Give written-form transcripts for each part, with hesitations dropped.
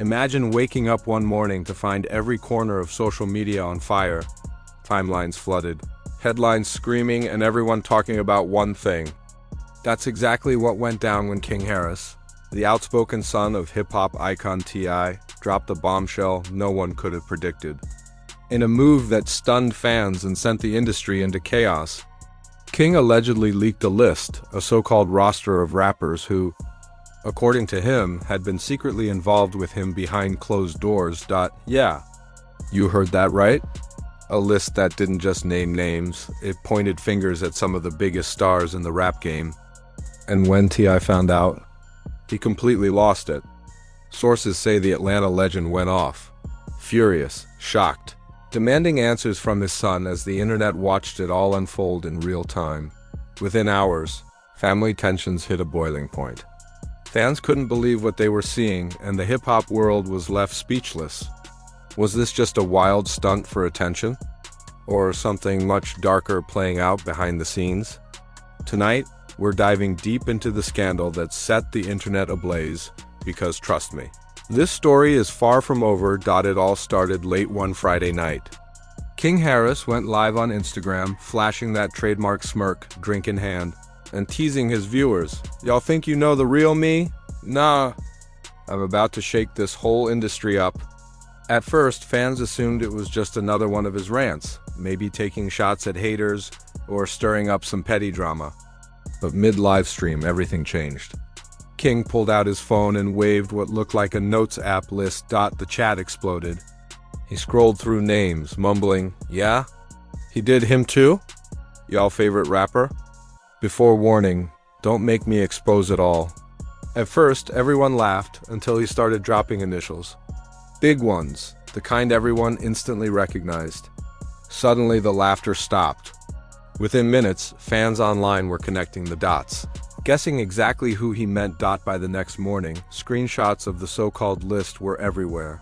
Imagine waking up one morning to find every corner of social media on fire, timelines flooded, headlines screaming, and everyone talking about one thing. That's exactly what went down when King Harris, the outspoken son of hip-hop icon T.I., dropped a bombshell no one could have predicted. In a move that stunned fans and sent the industry into chaos, King allegedly leaked a list, a so-called roster of rappers who, according to him, had been secretly involved with him behind closed doors. Yeah, you heard that right? A list that didn't just name names, it pointed fingers at some of the biggest stars in the rap game. And when T.I. found out, he completely lost it. Sources say the Atlanta legend went off, furious, shocked, demanding answers from his son as the internet watched it all unfold in real time. Within hours, family tensions hit a boiling point. Fans couldn't believe what they were seeing, and the hip-hop world was left speechless. Was this just a wild stunt for attention? Or something much darker playing out behind the scenes? Tonight, we're diving deep into the scandal that set the internet ablaze, because trust me, this story is far from over. It all started late one Friday night. King Harris went live on Instagram, flashing that trademark smirk, drink in hand, and teasing his viewers. Y'all think you know the real me? Nah, I'm about to shake this whole industry up. At first, fans assumed it was just another one of his rants, maybe taking shots at haters or stirring up some petty drama. But mid-live stream, everything changed. King pulled out his phone and waved what looked like a notes app list. The chat exploded. He scrolled through names, mumbling, "Yeah? He did him too? Y'all favorite rapper? Before warning, don't make me expose it all." At first, everyone laughed until he started dropping initials. Big ones, the kind everyone instantly recognized. Suddenly, the laughter stopped. Within minutes, fans online were connecting the dots, guessing exactly who he meant. By the next morning, screenshots of the so-called list were everywhere.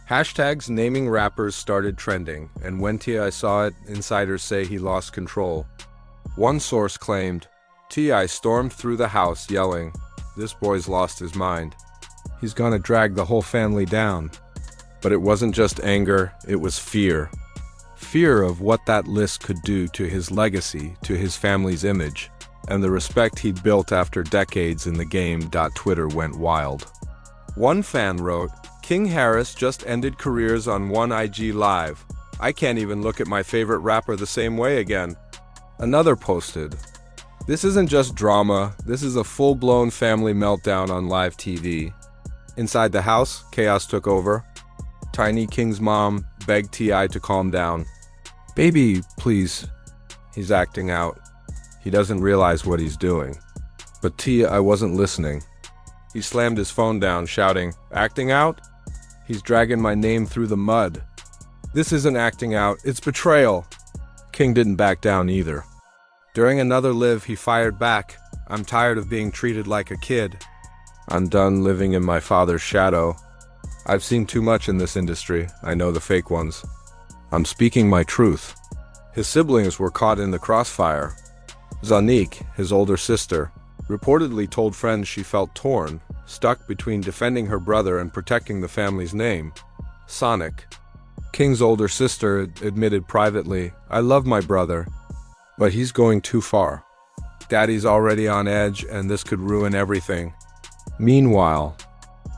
Hashtags naming rappers started trending, and when T.I. saw it, insiders say he lost control. One source claimed, T.I. stormed through the house yelling, "This boy's lost his mind. He's gonna drag the whole family down." But it wasn't just anger, it was fear. Fear of what that list could do to his legacy, to his family's image, and the respect he'd built after decades in the game. Twitter went wild. One fan wrote, "King Harris just ended careers on one IG Live. I can't even look at my favorite rapper the same way again." Another posted, "This isn't just drama, this is a full-blown family meltdown on live TV." Inside the house, chaos took over. Tiny King's mom begged T.I. to calm down. "Baby, please." He's acting out. He doesn't realize what he's doing. But T.I. wasn't listening. He slammed his phone down, shouting, "Acting out? He's dragging my name through the mud. This isn't acting out, it's betrayal." King didn't back down either. During another live, he fired back, "I'm tired of being treated like a kid. I'm done living in my father's shadow. I've seen too much in this industry, I know the fake ones. I'm speaking my truth." His siblings were caught in the crossfire. Zanique, his older sister, reportedly told friends she felt torn, stuck between defending her brother and protecting the family's name. Sonic, King's older sister, admitted privately, "I love my brother, but he's going too far. Daddy's already on edge and this could ruin everything." Meanwhile,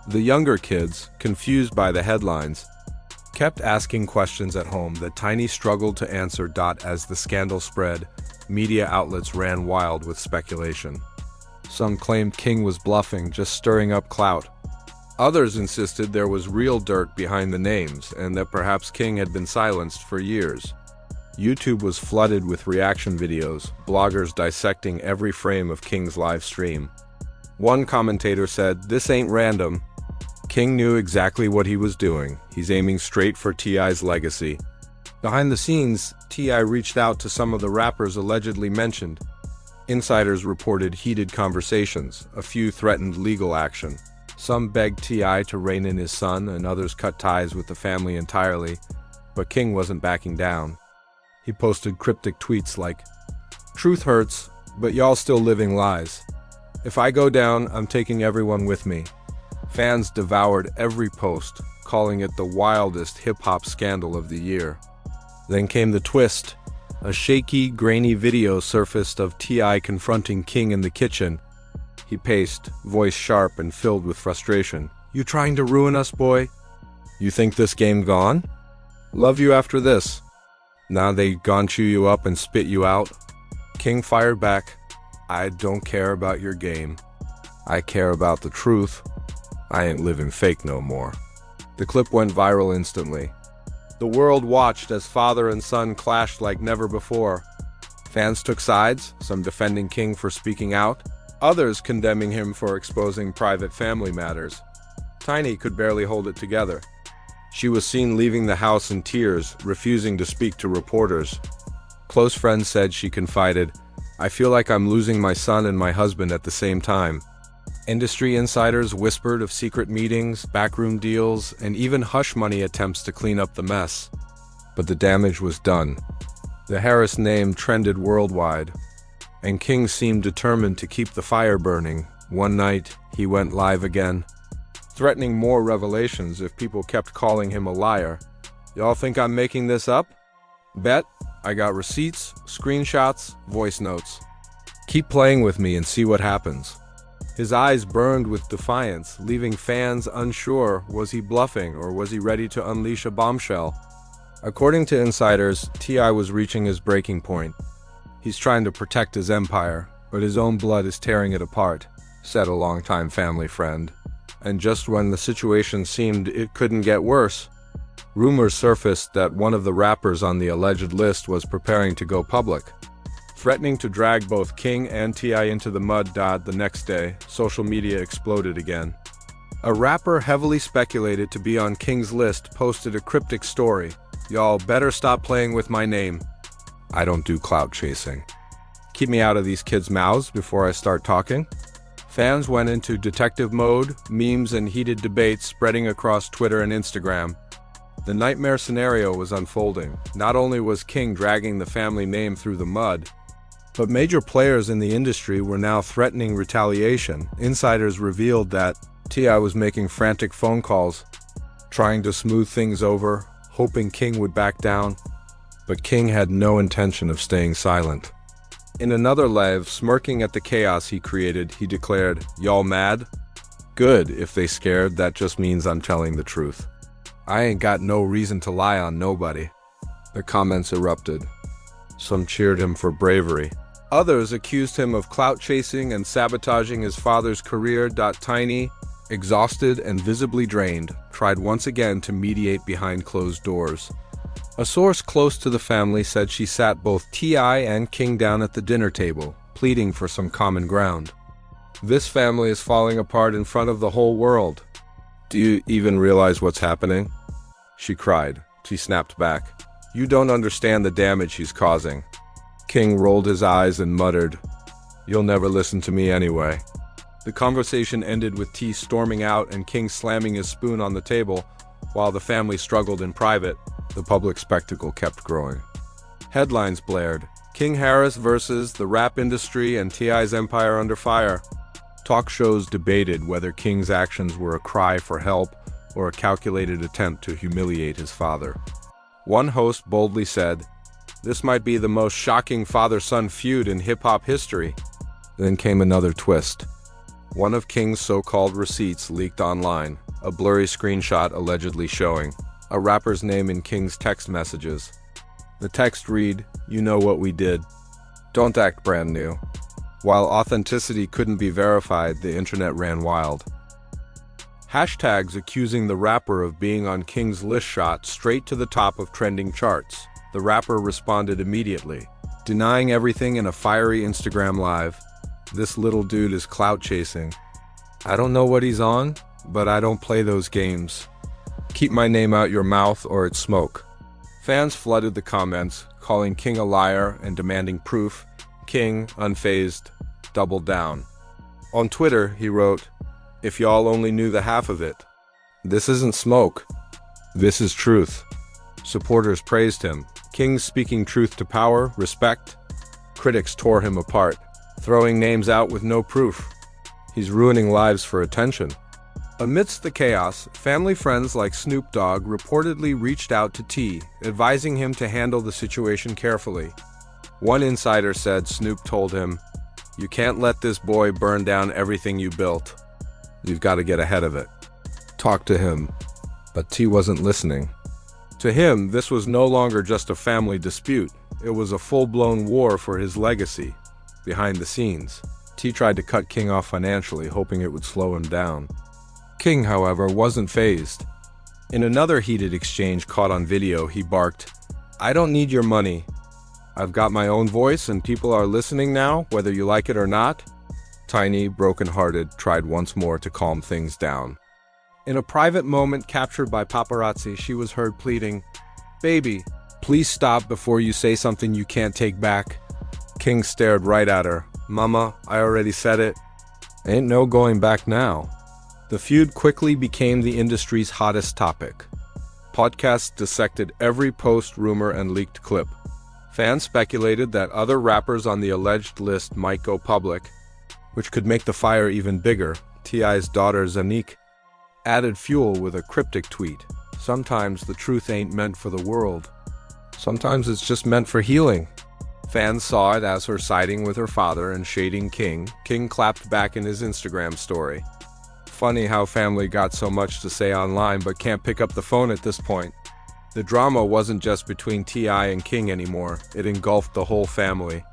the younger kids, confused by the headlines, kept asking questions at home that Tiny struggled to answer. As the scandal spread, media outlets ran wild with speculation. Some claimed King was bluffing, just stirring up clout. Others insisted there was real dirt behind the names and that perhaps King had been silenced for years. YouTube was flooded with reaction videos, bloggers dissecting every frame of King's live stream. One commentator said, "This ain't random. King knew exactly what he was doing. He's aiming straight for T.I.'s legacy." Behind the scenes, T.I. reached out to some of the rappers allegedly mentioned. Insiders reported heated conversations, a few threatened legal action. Some begged T.I. to rein in his son, and others cut ties with the family entirely, but King wasn't backing down. He posted cryptic tweets like, "Truth hurts, but y'all still living lies. If I go down, I'm taking everyone with me. Fans devoured every post, calling it the wildest hip-hop scandal of the year. Then came the twist. A shaky, grainy video surfaced of T.I. confronting King in the kitchen. He paced, voice sharp and filled with frustration. "You trying to ruin us, boy? You think this game gone? Love you after this. Now they gon' chew you up and spit you out?" King fired back. "I don't care about your game. I care about the truth. I ain't living fake no more." The clip went viral instantly. The world watched as father and son clashed like never before. Fans took sides, some defending King for speaking out, others condemning him for exposing private family matters. Tiny could barely hold it together. She was seen leaving the house in tears, refusing to speak to reporters. Close friends said she confided, "I feel like I'm losing my son and my husband at the same time." Industry insiders whispered of secret meetings, backroom deals, and even hush-money attempts to clean up the mess. But the damage was done. The Harris name trended worldwide, and King seemed determined to keep the fire burning. One night, he went live again, threatening more revelations if people kept calling him a liar. "Y'all think I'm making this up? Bet. I got receipts, screenshots, voice notes. Keep playing with me and see what happens." His eyes burned with defiance, leaving fans unsure, was he bluffing or was he ready to unleash a bombshell? According to insiders, T.I. was reaching his breaking point. "He's trying to protect his empire, but his own blood is tearing it apart," said a longtime family friend. And just when the situation seemed it couldn't get worse, rumors surfaced that one of the rappers on the alleged list was preparing to go public, threatening to drag both King and T.I. into the mud. The next day, social media exploded again. A rapper heavily speculated to be on King's list posted a cryptic story. "Y'all better stop playing with my name. I don't do clout chasing. Keep me out of these kids' mouths before I start talking." Fans went into detective mode, memes and heated debates spreading across Twitter and Instagram. The nightmare scenario was unfolding. Not only was King dragging the family name through the mud, but major players in the industry were now threatening retaliation. Insiders revealed that T.I. was making frantic phone calls, trying to smooth things over, hoping King would back down. But King had no intention of staying silent. In another live, smirking at the chaos he created, he declared, "Y'all mad? Good, if they scared, that just means I'm telling the truth. I ain't got no reason to lie on nobody." The comments erupted. Some cheered him for bravery. Others accused him of clout chasing and sabotaging his father's career. Tiny, exhausted and visibly drained, tried once again to mediate behind closed doors. A source close to the family said she sat both T.I. and King down at the dinner table, pleading for some common ground. "This family is falling apart in front of the whole world. Do you even realize what's happening?" she cried. She snapped back. "You don't understand the damage he's causing." King rolled his eyes and muttered, "You'll never listen to me anyway." The conversation ended with T storming out and King slamming his spoon on the table. While the family struggled in private, the public spectacle kept growing. Headlines blared, "King Harris versus the rap industry and T.I.'s empire under fire." Talk shows debated whether King's actions were a cry for help or a calculated attempt to humiliate his father. One host boldly said, "This might be the most shocking father-son feud in hip-hop history." Then came another twist. One of King's so-called receipts leaked online, a blurry screenshot allegedly showing a rapper's name in King's text messages. The text read, "You know what we did. Don't act brand new." While authenticity couldn't be verified, the internet ran wild. Hashtags accusing the rapper of being on King's list shot straight to the top of trending charts. The rapper responded immediately, denying everything in a fiery Instagram live. "This little dude is clout chasing. I don't know what he's on, but I don't play those games. Keep my name out your mouth or it's smoke." Fans flooded the comments, calling King a liar and demanding proof. King, unfazed, doubled down. On Twitter, he wrote, "If y'all only knew the half of it. This isn't smoke. This is truth." Supporters praised him. King speaking truth to power, respect. Critics tore him apart, throwing names out with no proof. "He's ruining lives for attention. Amidst the chaos, family friends like Snoop Dogg reportedly reached out to T, advising him to handle the situation carefully. One insider said Snoop told him, "You can't let this boy burn down everything you built. You've got to get ahead of it. Talk to him." But T wasn't listening. To him, this was no longer just a family dispute. It was a full-blown war for his legacy. Behind the scenes, T tried to cut King off financially, hoping it would slow him down. King, however, wasn't fazed. In another heated exchange caught on video, he barked, "I don't need your money. I've got my own voice and people are listening now, whether you like it or not." Tiny, broken-hearted, tried once more to calm things down. In a private moment captured by paparazzi, she was heard pleading, "Baby, please stop before you say something you can't take back." King stared right at her. "Mama, I already said it. Ain't no going back now." The feud quickly became the industry's hottest topic. Podcasts dissected every post, rumor, and leaked clip. Fans speculated that other rappers on the alleged list might go public, which could make the fire even bigger. T.I.'s daughter, Zanique, added fuel with a cryptic tweet. "Sometimes the truth ain't meant for the world. Sometimes it's just meant for healing." Fans saw it as her siding with her father and shading King. King clapped back in his Instagram story. Funny how family got so much to say online but can't pick up the phone at this point. The drama wasn't just between T.I. and King anymore, it engulfed the whole family.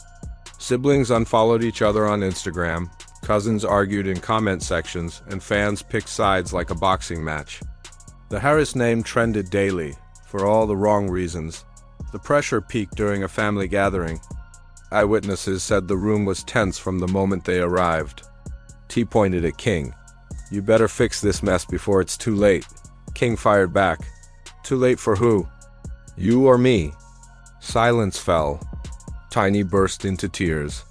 Siblings unfollowed each other on Instagram, cousins argued in comment sections, and fans picked sides like a boxing match. The Harris name trended daily, for all the wrong reasons. The pressure peaked during a family gathering. Eyewitnesses said the room was tense from the moment they arrived. T pointed at King. "You better fix this mess before it's too late." King fired back. "Too late for who? You or me?" Silence fell. Tiny burst into tears.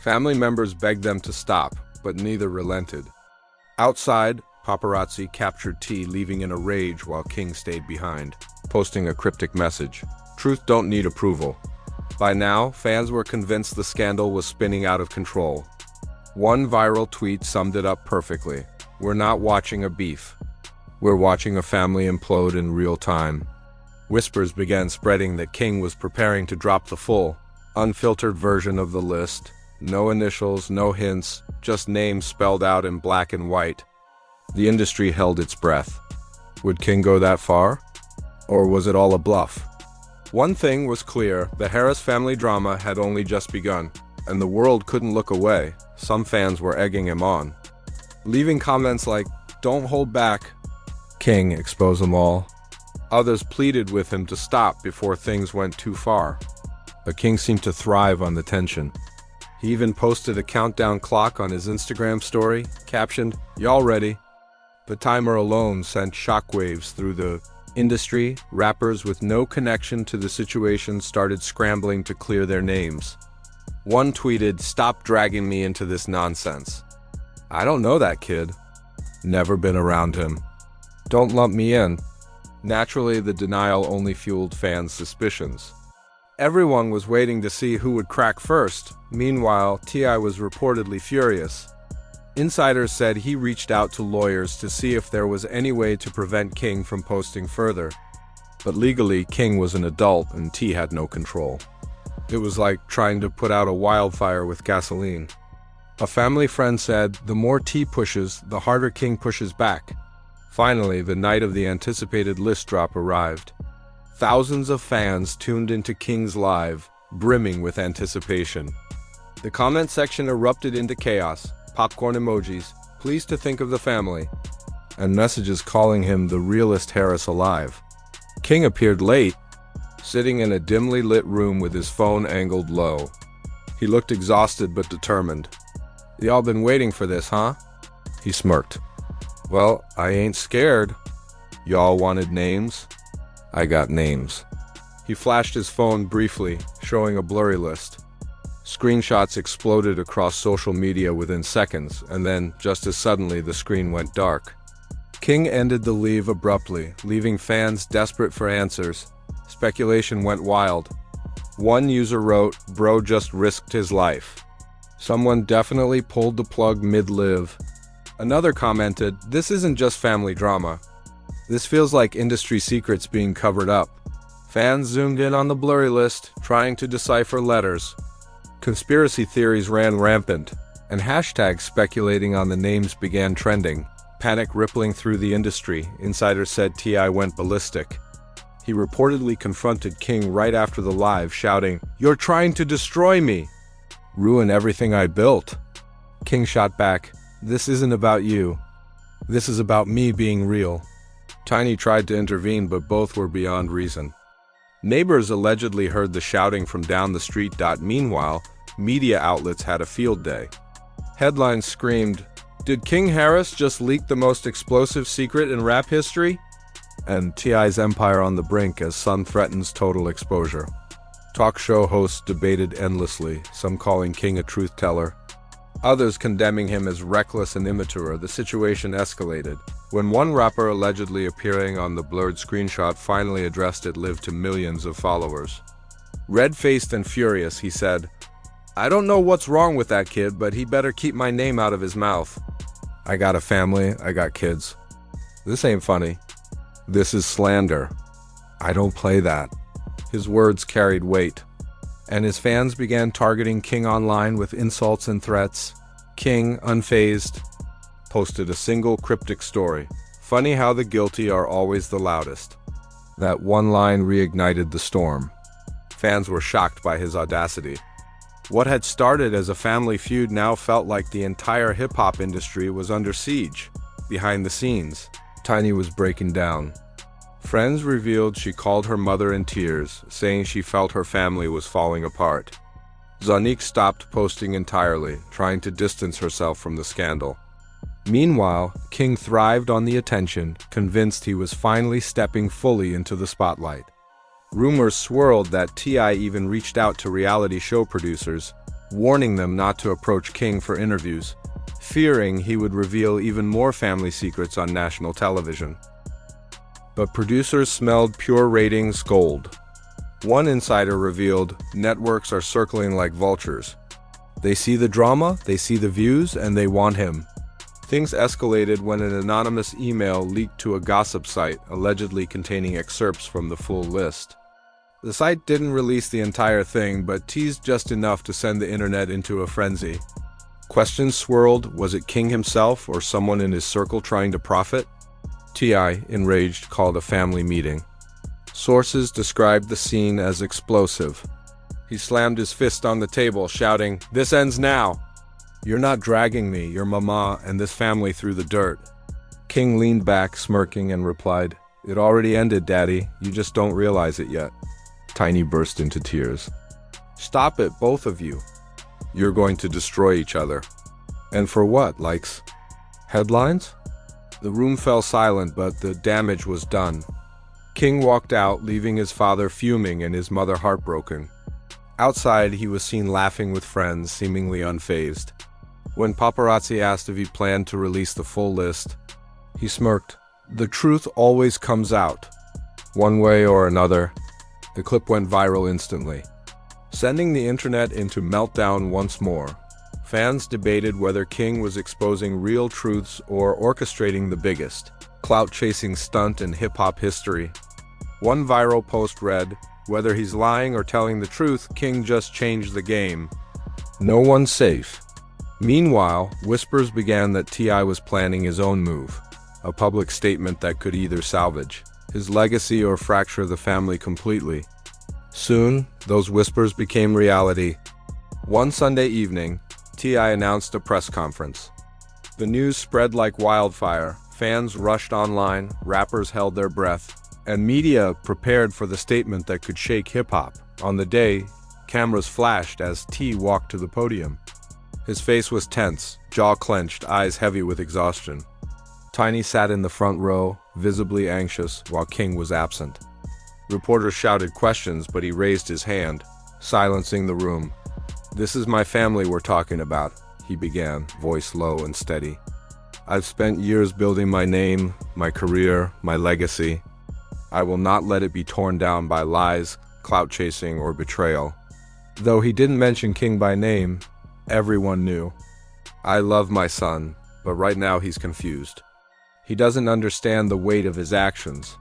Family members begged them to stop, but neither relented. Outside, paparazzi captured T leaving in a rage while King stayed behind, posting a cryptic message. "Truth don't need approval." By now, fans were convinced the scandal was spinning out of control. One viral tweet summed it up perfectly. "We're not watching a beef. We're watching a family implode in real time." Whispers began spreading that King was preparing to drop the full, unfiltered version of the list. No initials, no hints, just names spelled out in black and white. The industry held its breath. Would King go that far? Or was it all a bluff? One thing was clear, the Harris family drama had only just begun, and the world couldn't look away. Some fans were egging him on, leaving comments like, "Don't hold back. King, expose them all." Others pleaded with him to stop before things went too far. But King seemed to thrive on the tension. He even posted a countdown clock on his Instagram story, captioned, "Y'all ready?" The timer alone sent shockwaves through the industry. Rappers with no connection to the situation started scrambling to clear their names. One tweeted, "Stop dragging me into this nonsense. I don't know that kid. Never been around him. Don't lump me in." Naturally, the denial only fueled fans' suspicions. Everyone was waiting to see who would crack first. Meanwhile, T.I. was reportedly furious. Insiders said he reached out to lawyers to see if there was any way to prevent King from posting further. But legally, King was an adult and T had no control. It was like trying to put out a wildfire with gasoline. A family friend said, "The more T pushes, the harder King pushes back." Finally, the night of the anticipated list drop arrived. Thousands of fans tuned into King's Live, brimming with anticipation. The comment section erupted into chaos, popcorn emojis, pleas to think of the family, and messages calling him the realest Harris alive. King appeared late, sitting in a dimly lit room with his phone angled low. He looked exhausted but determined. "Y'all been waiting for this, huh?" He smirked. "Well, I ain't scared. Y'all wanted names? I got names." He flashed his phone briefly, showing a blurry list. Screenshots exploded across social media within seconds, and then, just as suddenly, the screen went dark. King ended the leave abruptly, leaving fans desperate for answers. Speculation went wild. One user wrote, "Bro just risked his life." Someone definitely pulled the plug mid-live. Another commented, "This isn't just family drama. This feels like industry secrets being covered up." Fans zoomed in on the blurry list, trying to decipher letters. Conspiracy theories ran rampant, and hashtags speculating on the names began trending. Panic rippling through the industry, insiders said T.I. went ballistic. He reportedly confronted King right after the live, shouting, "You're trying to destroy me! Ruin everything I built." King shot back, "This isn't about you. This is about me being real." Tiny tried to intervene, but both were beyond reason. Neighbors allegedly heard the shouting from down the street. Meanwhile, media outlets had a field day. Headlines screamed, "Did King Harris just leak the most explosive secret in rap history?" And T.I.'s empire on the brink as son threatens total exposure. Talk show hosts debated endlessly, some calling King a truth teller, others condemning him as reckless and immature. The situation escalated when one rapper allegedly appearing on the blurred screenshot finally addressed it lived to millions of followers. Red-faced and furious, he said, "I don't know what's wrong with that kid, but he better keep my name out of his mouth. I got a family, I got kids. This ain't funny. This is slander. I don't play that." His words carried weight, and his fans began targeting King online with insults and threats. King, unfazed, posted a single cryptic story. "Funny how the guilty are always the loudest." That one line reignited the storm. Fans were shocked by his audacity. What had started as a family feud now felt like the entire hip-hop industry was under siege. Behind the scenes, Tiny was breaking down. Friends revealed she called her mother in tears, saying she felt her family was falling apart. Zonique stopped posting entirely, trying to distance herself from the scandal. Meanwhile, King thrived on the attention, convinced he was finally stepping fully into the spotlight. Rumors swirled that T.I. even reached out to reality show producers, warning them not to approach King for interviews, fearing he would reveal even more family secrets on national television. But producers smelled pure ratings gold. One insider revealed, "Networks are circling like vultures. They see the drama, they see the views, and they want him." Things escalated when an anonymous email leaked to a gossip site, allegedly containing excerpts from the full list. The site didn't release the entire thing, but teased just enough to send the internet into a frenzy. Questions swirled, was it King himself or someone in his circle trying to profit? T.I., enraged, called a family meeting. Sources described the scene as explosive. He slammed his fist on the table, shouting, "This ends now! You're not dragging me, your mama, and this family through the dirt." King leaned back, smirking, and replied, "It already ended, Daddy. You just don't realize it yet." Tiny burst into tears. "Stop it, both of you. You're going to destroy each other. And for what, likes? Headlines?" The room fell silent, but the damage was done. King walked out, leaving his father fuming and his mother heartbroken. Outside, he was seen laughing with friends, seemingly unfazed. When paparazzi asked if he planned to release the full list, he smirked. "The truth always comes out, one way or another." The clip went viral instantly, sending the internet into meltdown once more. Fans debated whether King was exposing real truths or orchestrating the biggest clout-chasing stunt in hip-hop history. One viral post read, "Whether he's lying or telling the truth, King just changed the game. No one's safe." Meanwhile, whispers began that T.I. was planning his own move, a public statement that could either salvage his legacy or fracture the family completely. Soon, those whispers became reality. One Sunday evening, T.I. announced a press conference. The news spread like wildfire. Fans rushed online, rappers held their breath, and media prepared for the statement that could shake hip-hop. On the day, cameras flashed as T walked to the podium. His face was tense, jaw clenched, eyes heavy with exhaustion. Tiny sat in the front row, visibly anxious, while King was absent. Reporters shouted questions, but he raised his hand, silencing the room. "This is my family we're talking about," he began, voice low and steady. "I've spent years building my name, my career, my legacy. I will not let it be torn down by lies, clout chasing, or betrayal." Though he didn't mention King by name, everyone knew. "I love my son, but right now he's confused. He doesn't understand the weight of his actions.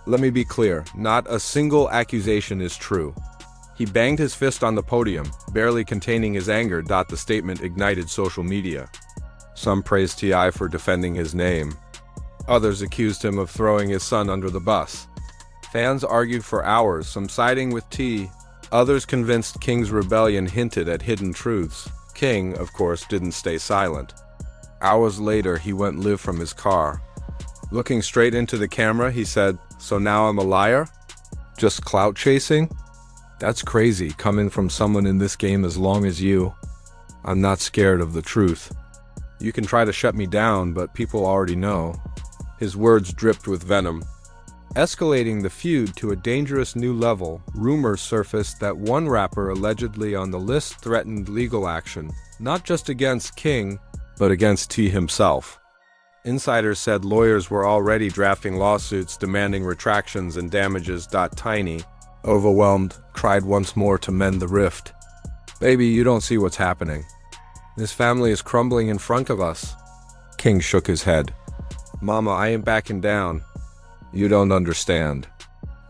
Let me be clear, not a single accusation is true. He banged his fist on the podium, barely containing his anger. The statement ignited social media. Some praised T.I. for defending his name. Others accused him of throwing his son under the bus. Fans argued for hours, some siding with T. Others convinced King's rebellion hinted at hidden truths. King, of course, didn't stay silent. Hours later, he went live from his car. Looking straight into the camera, he said, "So now I'm a liar? Just clout chasing? That's crazy, coming from someone in this game as long as you. I'm not scared of the truth. You can try to shut me down, but people already know." His words dripped with venom. Escalating the feud to a dangerous new level, rumors surfaced that one rapper allegedly on the list threatened legal action, not just against King, but against T himself. Insiders said lawyers were already drafting lawsuits demanding retractions and damages. Tiny, overwhelmed, cried once more to mend the rift. "Baby, you don't see what's happening. This family is crumbling in front of us." King shook his head. "Mama, I ain't backing down. You don't understand.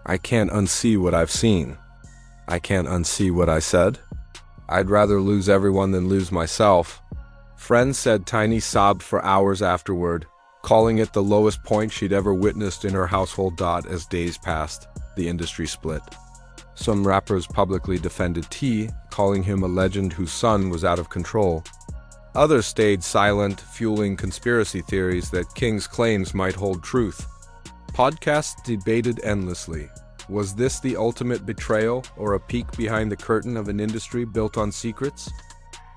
I can't unsee what I've seen. I can't unsee what I said. I'd rather lose everyone than lose myself." Friends said Tiny sobbed for hours afterward, calling it the lowest point she'd ever witnessed in her household. As days passed, the industry split. Some rappers publicly defended T, calling him a legend whose son was out of control. Others stayed silent, fueling conspiracy theories that King's claims might hold truth. Podcasts debated endlessly. Was this the ultimate betrayal, or a peek behind the curtain of an industry built on secrets?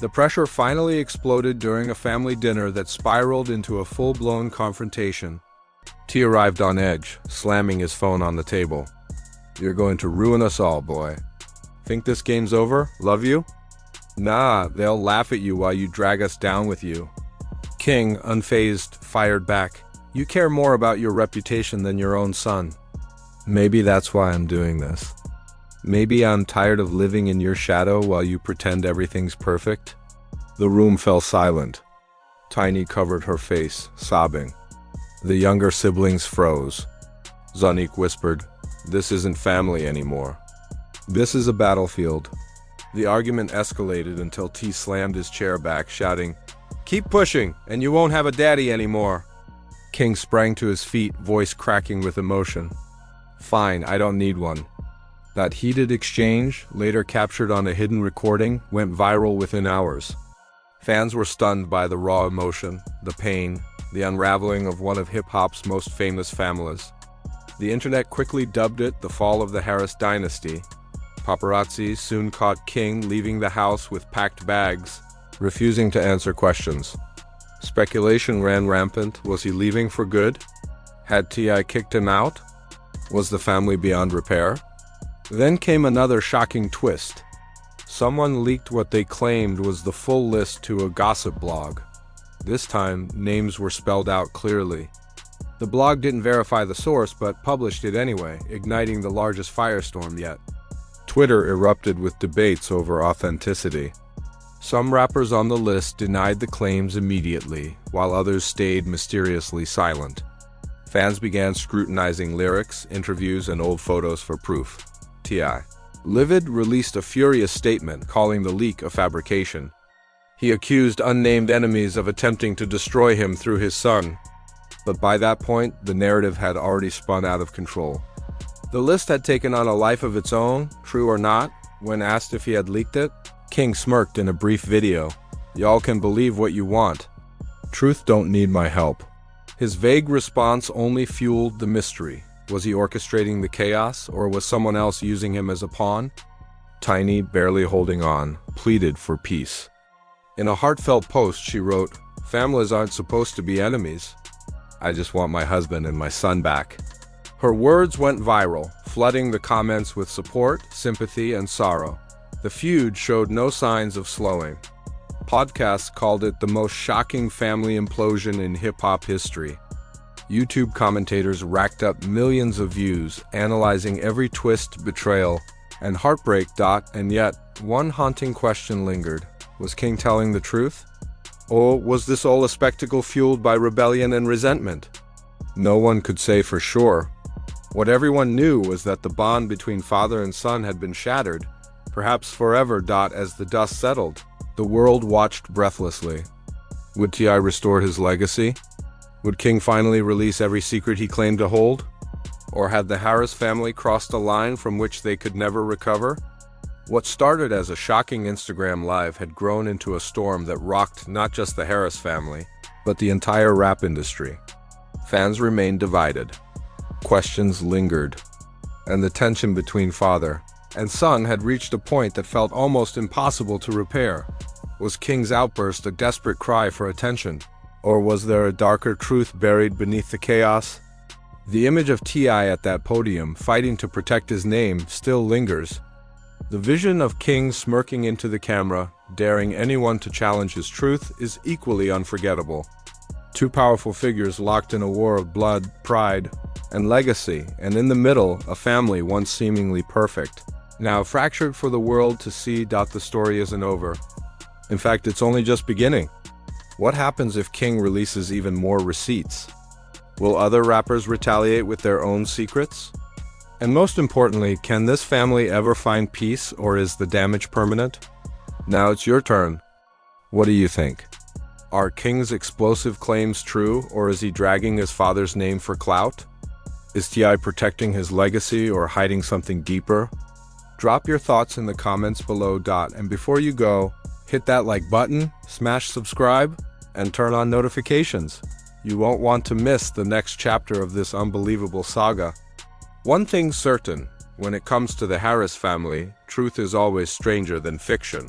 The pressure finally exploded during a family dinner that spiraled into a full-blown confrontation. T arrived on edge, slamming his phone on the table. "You're going to ruin us all, boy. Think this game's over? Love you? Nah, they'll laugh at you while you drag us down with you." King, unfazed, fired back. "You care more about your reputation than your own son. Maybe that's why I'm doing this. Maybe I'm tired of living in your shadow while you pretend everything's perfect." The room fell silent. Tiny covered her face, sobbing. The younger siblings froze. Zanik whispered, "This isn't family anymore. This is a battlefield." The argument escalated until T slammed his chair back, shouting, "Keep pushing, and you won't have a daddy anymore." King sprang to his feet, voice cracking with emotion. "Fine, I don't need one." That heated exchange, later captured on a hidden recording, went viral within hours. Fans were stunned by the raw emotion, the pain, the unraveling of one of hip-hop's most famous families. The internet quickly dubbed it the fall of the Harris dynasty. Paparazzi soon caught King leaving the house with packed bags, refusing to answer questions. Speculation ran rampant. Was he leaving for good? Had T.I. kicked him out? Was the family beyond repair? Then came another shocking twist. Someone leaked what they claimed was the full list to a gossip blog. This time, names were spelled out clearly. The blog didn't verify the source, but published it anyway, igniting the largest firestorm yet. Twitter erupted with debates over authenticity. Some rappers on the list denied the claims immediately, while others stayed mysteriously silent. Fans began scrutinizing lyrics, interviews, and old photos for proof. T.I. Livid released a furious statement calling the leak a fabrication. He accused unnamed enemies of attempting to destroy him through his son. But by that point, the narrative had already spun out of control. The list had taken on a life of its own, true or not. When asked if he had leaked it, King smirked in a brief video. "Y'all can believe what you want. Truth don't need my help." His vague response only fueled the mystery. Was he orchestrating the chaos, or was someone else using him as a pawn? Tiny, barely holding on, pleaded for peace. In a heartfelt post, she wrote, "Families aren't supposed to be enemies. I just want my husband and my son back." Her words went viral, flooding the comments with support, sympathy, and sorrow. The feud showed no signs of slowing. Podcasts called it the most shocking family implosion in hip-hop history. YouTube commentators racked up millions of views, analyzing every twist, betrayal, and heartbreak. And yet, one haunting question lingered. Was King telling the truth? Or was this all a spectacle fueled by rebellion and resentment? No one could say for sure. What everyone knew was that the bond between father and son had been shattered, perhaps forever. As the dust settled, the world watched breathlessly. Would Ti restore his legacy? Would King finally release every secret he claimed to hold? Or had the Harris family crossed a line from which they could never recover? What started as a shocking Instagram live had grown into a storm that rocked not just the Harris family, but the entire rap industry. Fans remained divided. Questions lingered, and the tension between father and son had reached a point that felt almost impossible to repair. Was King's outburst a desperate cry for attention, or was there a darker truth buried beneath the chaos? The image of T.I. at that podium, fighting to protect his name, still lingers. The vision of King smirking into the camera, daring anyone to challenge his truth, is equally unforgettable. Two powerful figures locked in a war of blood, pride, and legacy, and in the middle, a family once seemingly perfect, now fractured for the world to see. The story isn't over. In fact, it's only just beginning. What happens if King releases even more receipts? Will other rappers retaliate with their own secrets? And most importantly, can this family ever find peace, or is the damage permanent? Now it's your turn. What do you think? Are King's explosive claims true, or is he dragging his father's name for clout? Is T.I. protecting his legacy or hiding something deeper? Drop your thoughts in the comments below. And before you go, hit that like button, smash subscribe, and turn on notifications. You won't want to miss the next chapter of this unbelievable saga. One thing's certain, when it comes to the Harris family, truth is always stranger than fiction.